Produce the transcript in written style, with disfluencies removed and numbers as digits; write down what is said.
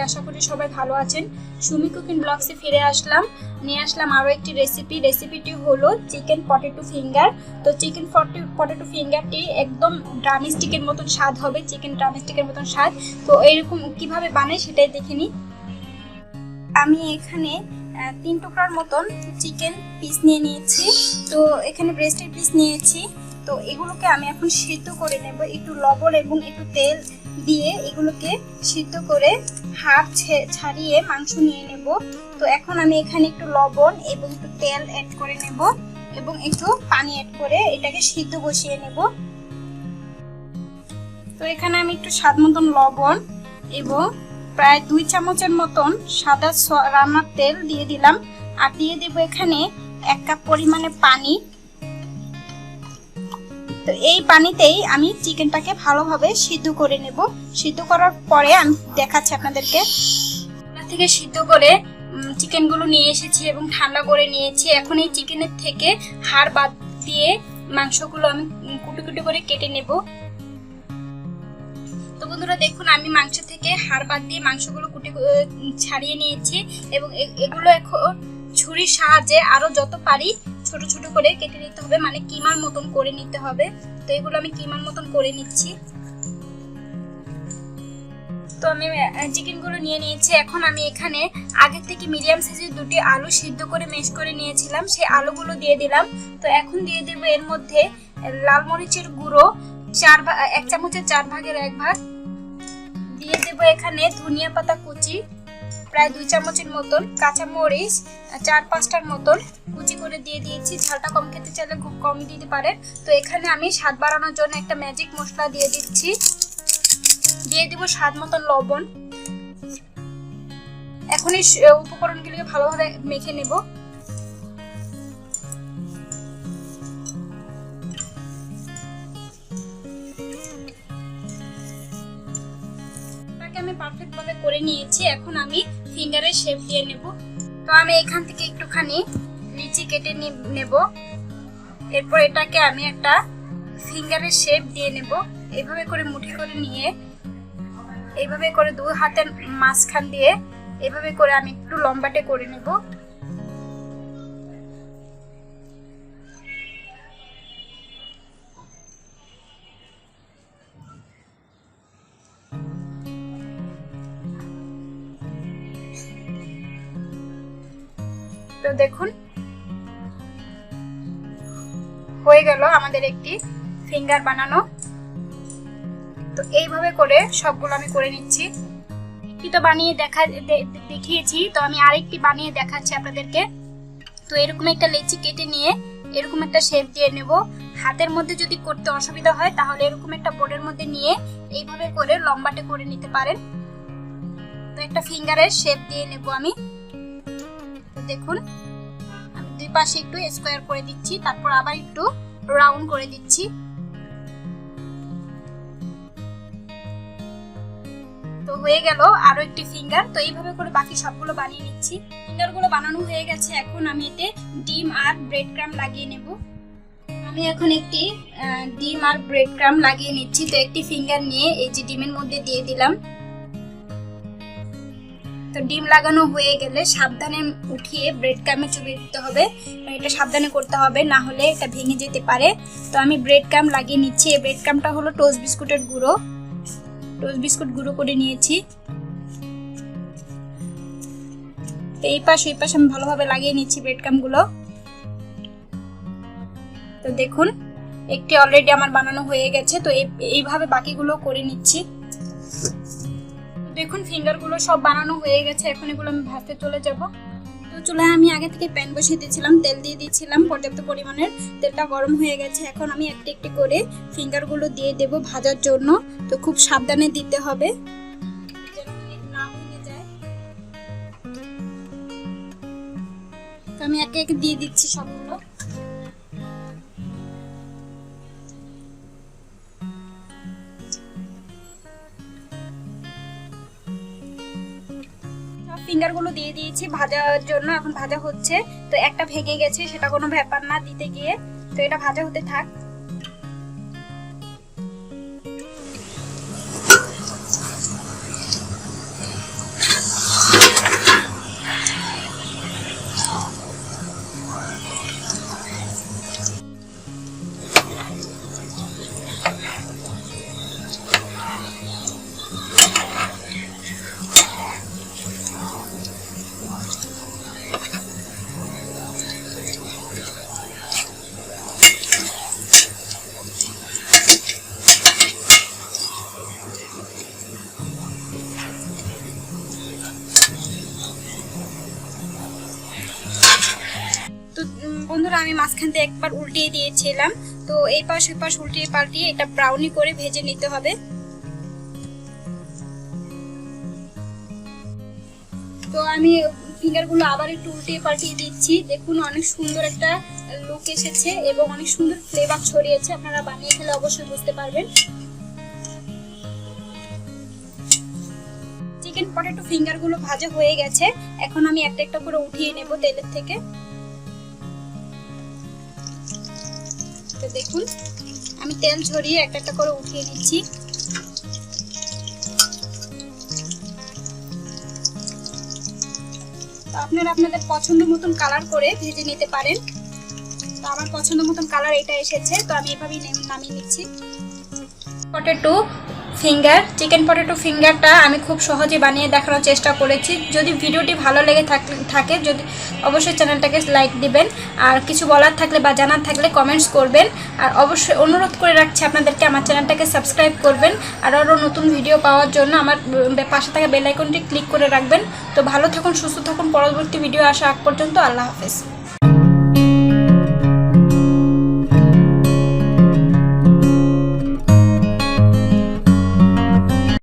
আশা করি সবাই ভালো আছেন। সুমি কুকিং ব্লগসে ফিরে নিয়ে আসলাম আরও একটি রেসিপিটি হলো চিকেন পটেটো ফিঙ্গার। তো চিকেন পটেটো ফিঙ্গারটি একদম ড্রামস্টিকের মতন স্বাদ হবে, চিকেন ড্রামস্টিকের মতন স্বাদ। তো এইরকম কিভাবে বানাই সেটাই দেখে নিই। আমি এখানে 3 টুকরার মতন চিকেন পিস নিয়ে নিয়েছি। তো এখানে ব্রেস্টের পিস নিয়েছি। তো এগুলোকে আমি এখন সিদ্ধ করে নেব, একটু লবণ এবং একটু তেল দিয়ে এগুলোকে সিদ্ধ করে হাড় ছাড়িয়ে মাংস নিয়ে নেব। তো এখন আমি এখানে একটু লবণ এবং একটু তেল অ্যাড করে নেব এবং একটু পানি অ্যাড করে এটাকে সিদ্ধ বসিয়ে নেব। তো এখানে আমি একটু স্বাদ মতন লবণ এবং প্রায় 2 চামচের মতন সাদা রান্নার তেল দিয়ে দিলাম। আর দিয়ে দেব এখানে 1 কাপ পরিমাণে পানি। তো এই পানিতেই আমি চিকেনটাকে ভালোভাবে সিদ্ধ করে নেব। সিদ্ধ করার পরে আমি দেখাচ্ছি আপনাদেরকে। থেকে সিদ্ধ করে চিকেনগুলো নিয়ে এসেছি এবং ঠান্ডা করে নিয়েছি। এখন এই চিকেনের থেকে হাড় বাদ দিয়ে মাংসগুলো আমি কুটি কুটি করে কেটে নেব। তো বন্ধুরা দেখুন, আমি মাংস থেকে হাড় বাদ দিয়ে মাংসগুলো ছাড়িয়ে নিয়েছি এবং এগুলো এখন ছুরির সাহায্যে আরো যত পারি ছোট ছোট করে কেটে নিতে হবে, মানে কিমার মতন করে নিতে হবে। তো এগুলো আমি কিমার মতন করে নিচ্ছি। তো আমি চিকেনগুলো নিয়ে নিয়েছি। এখন আমি এখানে আগে থেকে মিডিয়াম সাইজের 2টি আলু সিদ্ধ করে ম্যাশ করে নিয়েছিলাম, সেই আলুগুলো দিয়ে দিলাম। তো এখন দিয়ে দেব এর মধ্যে লাল মরিচের গুঁড়ো 1 চামচের 4 ভাগের 1 ভাগ। দিয়ে দেব এখানে ধনিয়া পাতা কুচি প্রায় 2 চামচের মতন, কাঁচা মরিচ 4-5টার মতন কুচি করে দিয়ে দিয়েছি। ঝালটা কম খেতে চাইলে খুব কম দিতে পারেন। তো এখানে আমি স্বাদ বাড়ানোর জন্য একটা ম্যাজিক মশলা দিয়ে দিচ্ছি। দিয়ে দিব স্বাদ মতন লবণ। এখন এই উপকরণগুলোকে ভালোভাবে মেখে নেব। আমি পারফেক্ট ভাবে করে নিয়েছি। এখন আমি ফিঙ্গারের শেপ দিয়ে নেব। তো আমি এখান থেকে একটুখানি লিচি কেটে নেব। এরপর এটাকে আমি একটা ফিঙ্গারের শেপ দিয়ে নেব। এইভাবে করে মুঠি করে নিয়ে এইভাবে করে 2 হাতের মাঝখান দিয়ে এইভাবে করে আমি একটু লম্বাটে করে নেব। তো দেখুন হয়ে গেল আমাদের একটি ফিঙ্গার বানানো। তো এইভাবে করে সবগুলো আমি করে নিচ্ছি। একটি তো বানিয়ে দেখিয়েছি, তো আমি আরেকটি বানিয়ে দেখাচ্ছি আপনাদেরকে। তো এরকম একটা লেচি কেটে নিয়ে এরকম একটা শেপ দিয়ে নেব। হাতের মধ্যে যদি করতে অসুবিধা হয় তাহলে এরকম একটা বোর্ডের মধ্যে নিয়ে এইভাবে করে লম্বাটে করে নিতে পারেন। তো একটা ফিঙ্গারের শেপ দিয়ে নেব আমি। তো দেখুন আমি 2 পাশে একটু স্কয়ার করে দিচ্ছি, তারপর আবার একটু রাউন্ড করে দিচ্ছি। তো হয়ে গেল আরো একটি ফিঙ্গার। তো এইভাবে করে বাকি সবগুলো বানিয়ে নিচ্ছি। ফিঙ্গারগুলো বানানো হয়ে গেছে। এখন আমি এতে ডিম আর ব্রেড ক্রাম্ব লাগিয়ে নেব। আমি এখন একটি ডিম আর ব্রেড ক্রাম্ব লাগিয়ে নিচ্ছি। তো একটি ফিঙ্গার নিয়ে এই যে ডিমের মধ্যে দিয়ে দিলাম। তো ডিম লাগানো হয়ে গেলে সাবধানে উঠিয়ে ব্রেড ক্রাম্বে চুবিয়ে দিতে হবে। এটা সাবধানে করতে হবে, না হলে এটা ভেঙে যেতে পারে। তো আমি ব্রেড ক্রাম্ব লাগিয়ে নিচ্ছি। এই ব্রেড ক্রাম্বটা হলো টোস্ট বিস্কুটের গুঁড়ো। টোস্ট বিস্কুট গুঁড়ো করে নিয়েছি। এই পাশ ওই পাশ আমি ভালোভাবে লাগিয়ে নিচ্ছি ব্রেড ক্রাম্বগুলো। তো দেখুন একটি অলরেডি আমার বানানো হয়ে গেছে। তো এইভাবে বাকিগুলো করে নিচ্ছি। দেখুন ফিঙ্গারগুলো সব বানানো হয়ে গেছে। এখন এগুলো আমি ভাজতে চলে যাব। তো চুলায় আমি আগে থেকে প্যান বসিয়ে দিয়েছিলাম, তেল দিয়ে দিয়েছিলাম পর্যাপ্ত পরিমাণের। তেলটা গরম হয়ে গেছে। এখন আমি একটি একটি করে ফিঙ্গারগুলো দিয়ে দেব ভাজার জন্য। তো খুব সাবধানে দিতে হবে যেন না ভেঙে যায়। তো আমি একে একে দিয়ে দিচ্ছি সবগুলো। ফিঙ্গারগুলো দিয়ে দিয়েছি ভাজার জন্য। এখন ভাজা হচ্ছে। তো একটা ভেঙে গেছে, সেটা কোনো ব্যাপার না দিতে গিয়ে। তো এটা ভাজা হতে থাক। বন্ধুরা আমি মাঝখান থেকে একবার উল্টিয়ে দিয়েছিলাম, তো এই পাশ ওই পাশ উল্টিয়ে পাল্টিয়ে এটা ব্রাউনি করে ভেজে নিতে হবে। তো আমি ফিঙ্গারগুলো আবার একটু উল্টিয়ে পাল্টিয়ে দিচ্ছি। দেখুন অনেক সুন্দর একটা লুক এসেছে এবং অনেক সুন্দর ফ্লেভার ছড়িয়েছে। আপনারা বানিয়ে খেলে অবশ্যই বুঝতে পারবেন। চিকেন পটেটো ফিঙ্গারগুলো ভাজা হয়ে গেছে, এখন আমি একটা একটা করে উঠিয়ে নেব তেলের থেকে। তো দেখুন আমি তেল ঝরিয়ে একটা একটা করে উঠিয়ে নিচ্ছি। আপনারা আপনাদের পছন্দ মতন কালার করে ভেজে নিতে পারেন। তো আমার পছন্দ মতন কালার এটা এসেছে, তো আমি এভাবেই নামিয়ে নিচ্ছি। পটেটো ফিঙ্গার, চিকেন পটেটো ফিঙ্গারটা আমি খুব সহজে বানিয়ে দেখানোর চেষ্টা করেছি। যদি ভিডিওটি ভালো লেগে থাকে যদি অবশ্যই চ্যানেলটাকে লাইক দিবেন, আর কিছু বলার থাকলে বা জানার থাকলে কমেন্টস করবেন। আর অবশ্যই অনুরোধ করে রাখছি আপনাদেরকে আমার চ্যানেলটাকে সাবস্ক্রাইব করবেন, আর আরও নতুন ভিডিও পাওয়ার জন্য আমার পাশে থাকা বেল আইকনটি ক্লিক করে রাখবেন। তো ভালো থাকুন, সুস্থ থাকুন, পরবর্তী ভিডিও আসা আগ পর্যন্ত আল্লাহ হাফেজ।